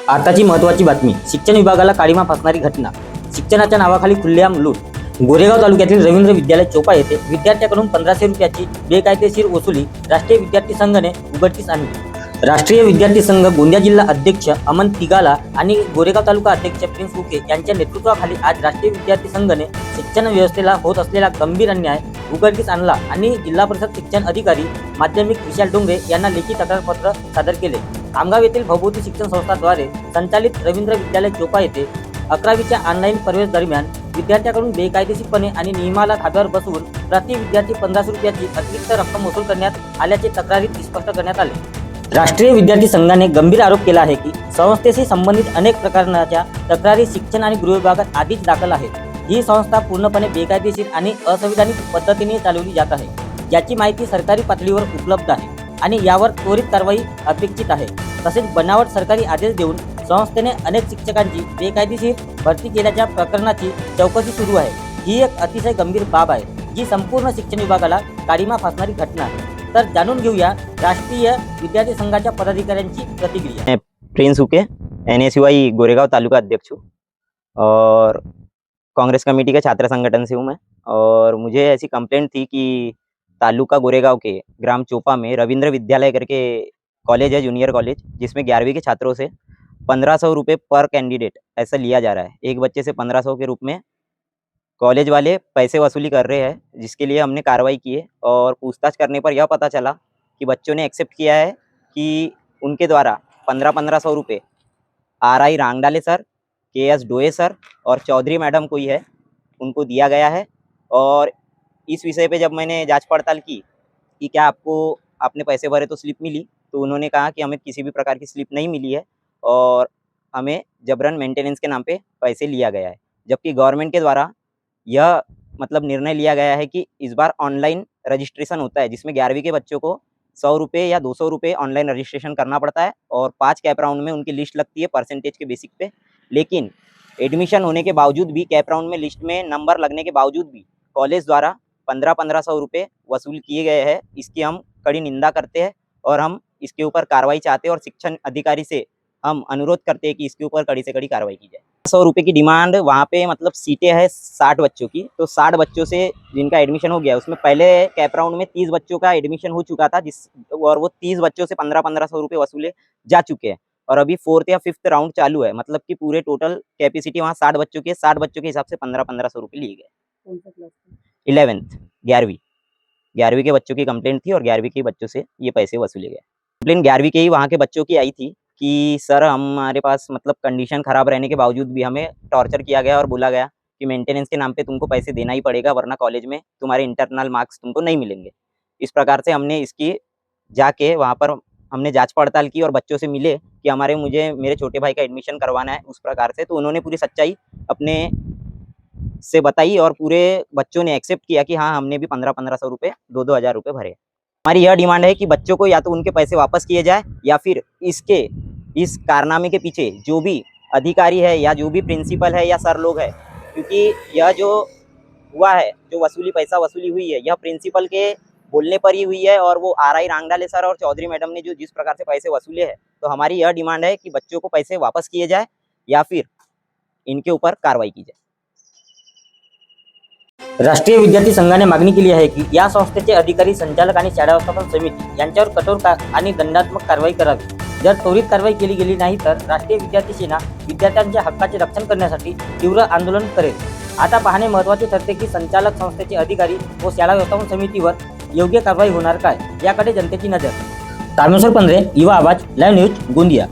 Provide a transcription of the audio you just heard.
आताची महत्त्वाची बातमी. शिक्षण विभागाला काळीमा फासणारी घटना. शिक्षणाच्या नावाखाली खुल्लेआम लूट. गोरेगाव तालुक्यातील रवींद्र विद्यालय चोपा येथे विद्यार्थ्याकडून 1500 रुपयाची बेकायदेशीर वसुली राष्ट्रीय विद्यार्थी संघाने उघडकीस आणली. राष्ट्रीय विद्यार्थी संघ गोंदिया जिल्हा अध्यक्ष अमन तिगाला आणि गोरेगाव तालुका अध्यक्ष प्रिन्स उके यांच्या नेतृत्वाखाली आज राष्ट्रीय विद्यार्थी संघाने शिक्षण व्यवस्थेला होत असलेला गंभीर अन्याय उघडकीस आणला आणि जिल्हा परिषद शिक्षण अधिकारी माध्यमिक विशाल डोंगरे यांना लेखी तक्रारपत्र सादर केले. खामगाव येथील भौभूती शिक्षण संस्थाद्वारे संचालित रवींद्र विद्यालय चोपा येथे 11वीच्या ऑनलाईन प्रवेश दरम्यान विद्यार्थ्याकडून बेकायदेशीरपणे आणि नियमाला धाब्यावर बसवून प्रति विद्यार्थी 1500 रुपयाची अतिरिक्त रक्कम वसूल करण्यात आल्याचे तक्रारीत स्पष्ट करण्यात आले. राष्ट्रीय विद्यार्थी संघाने गंभीर आरोप केला आहे की संस्थेशी संबंधित अनेक प्रकारच्या तक्रारी शिक्षण आणि गृह विभागात आधीच दाखल आहेत. ही संस्था पूर्णपणे बेकायदेशीर आणि असंविधानिक पद्धतीने चालवली जात आहे, याची माहिती सरकारी पातळीवर उपलब्ध आहे आणि यावर त्वरित कारवाई अपेक्षित आहे. तसेच बनावट सरकारी आदेश देऊन संस्थेने अनेक शिक्षकांची बेकायदेशीर भरती केल्याच्या प्रकरणाची चौकशी सुरू आहे. ही एक अतिशय गंभीर बाब आहे, जी संपूर्ण शिक्षण विभागाला काळीमा फासणारी घटना आहे. तर जाणून घेऊया राष्ट्रीय विद्यार्थी संघाच्या पदाधिकाऱ्यांची प्रतिक्रिया. प्रिंस उके, NSUI गोरेगांव तालुका अध्यक्ष हूँ और कांग्रेस कमेटी के छात्र संगठन से हूँ मैं। और मुझे ऐसी कंप्लेंट थी कि तालुका गोरेगांव के ग्राम चोपा में रविंद्र विद्यालय करके कॉलेज है, जूनियर कॉलेज, जिसमें 11वीं के छात्रों से 1500 रुपये पर कैंडिडेट ऐसा लिया जा रहा है। एक बच्चे से 1500 के रूप में कॉलेज वाले पैसे वसूली कर रहे हैं, जिसके लिए हमने कार्रवाई की है। और पूछताछ करने पर यह पता चला कि बच्चों ने एक्सेप्ट किया है कि उनके द्वारा 1500 रुपये RI Rangdale sir, KS Doye sir और चौधरी मैडम कोई है, उनको दिया गया है। और इस विषय पे जब मैंने जांच पड़ताल की कि क्या आपने पैसे भरे तो स्लिप मिली, तो उन्होंने कहा कि हमें किसी भी प्रकार की स्लिप नहीं मिली है और हमें जबरन मेंटेनेंस के नाम पे पैसे लिया गया है। जबकि गवर्नमेंट के द्वारा यह मतलब निर्णय लिया गया है कि इस बार ऑनलाइन रजिस्ट्रेशन होता है, जिसमें 11वीं के बच्चों को 100 रुपये या 200 रुपये ऑनलाइन रजिस्ट्रेशन करना पड़ता है और 5 कैप राउंड में उनकी लिस्ट लगती है परसेंटेज के बेसिक पे। लेकिन एडमिशन होने के बावजूद भी, कैप राउंड में लिस्ट में नंबर लगने के बावजूद भी कॉलेज द्वारा 1500 रुपये वसूल किए गए हैं। इसकी हम कड़ी निंदा करते हैं और हम इसके ऊपर कार्रवाई चाहते हैं और शिक्षण अधिकारी से हम अनुरोध करते हैं कि इसके ऊपर कड़ी से कड़ी कार्रवाई की जाए। 100 रुपये की डिमांड, वहाँ पे मतलब सीटें हैं 60 बच्चों की, तो 60 बच्चों से जिनका एडमिशन हो गया, उसमें पहले कैप राउंड में 30 बच्चों का एडमिशन हो चुका था, और वो 30 बच्चों से 1500 रुपये वसूले जा चुके हैं। और अभी 4th या 5th राउंड चालू है, मतलब कि पूरे टोटल कैपेसिटी वहाँ 60 बच्चों की है। 60 बच्चों के हिसाब से 1500 रुपये लिए गए। 11th 11वीं के बच्चों की कंप्लेंट थी और 11वीं के बच्चों से ये पैसे वसूले गए। कंप्लेंट 11वीं के ही वहाँ के बच्चों की आई थी कि सर, हमारे पास मतलब कंडीशन ख़राब रहने के बावजूद भी हमें टॉर्चर किया गया और बोला गया कि मेंटेनेंस के नाम पे तुमको पैसे देना ही पड़ेगा, वरना कॉलेज में तुम्हारे इंटरनल मार्क्स तुमको नहीं मिलेंगे। इस प्रकार से हमने इसकी जाके वहाँ पर हमने जांच पड़ताल की और बच्चों से मिले कि मुझे मेरे छोटे भाई का एडमिशन करवाना है उस प्रकार से। तो उन्होंने पूरी सच्चाई अपने से बताई और पूरे बच्चों ने एक्सेप्ट किया कि हाँ, हमने भी 1500 रुपये 2-2 हज़ार रुपये भरे। हमारी यह डिमांड है कि बच्चों को या तो उनके पैसे वापस किए जाए या फिर इस कारनामे के पीछे जो भी अधिकारी है या जो भी प्रिंसिपल है या सर लोग है, क्योंकि यह जो हुआ है, जो पैसा वसूली हुई है, यह प्रिंसिपल के बोलने पर ही हुई है और वो RI रांगडाले सर और चौधरी मैडम ने जो जिस प्रकार से पैसे वसूले हैं, तो हमारी यह डिमांड है कि बच्चों को पैसे वापस किए जाए या फिर इनके ऊपर कार्रवाई की जाए। राष्ट्रीय विद्यार्थी संघाने मागणी केली आहे की या संस्थेचे अधिकारी, संचालक आणि शाळा व्यवस्थापन समिती यांच्यावर कठोर आणि दंडात्मक कारवाई करावी. जर त्वरित कारवाई केली गेली नाही तर राष्ट्रीय विद्यार्थी सेना विद्यार्थ्यांच्या हक्काचे रक्षण करण्यासाठी तीव्र आंदोलन करेल. आता पाहणे महत्त्वाचे ठरते की संचालक संस्थेचे अधिकारी व शाळा व्यवस्थापन समितीवर योग्य कारवाई होणार काय, याकडे जनतेची नजर. तारमेश्वर पंधरे, युवा आवाज, लाईव्ह न्यूज, गोंदिया.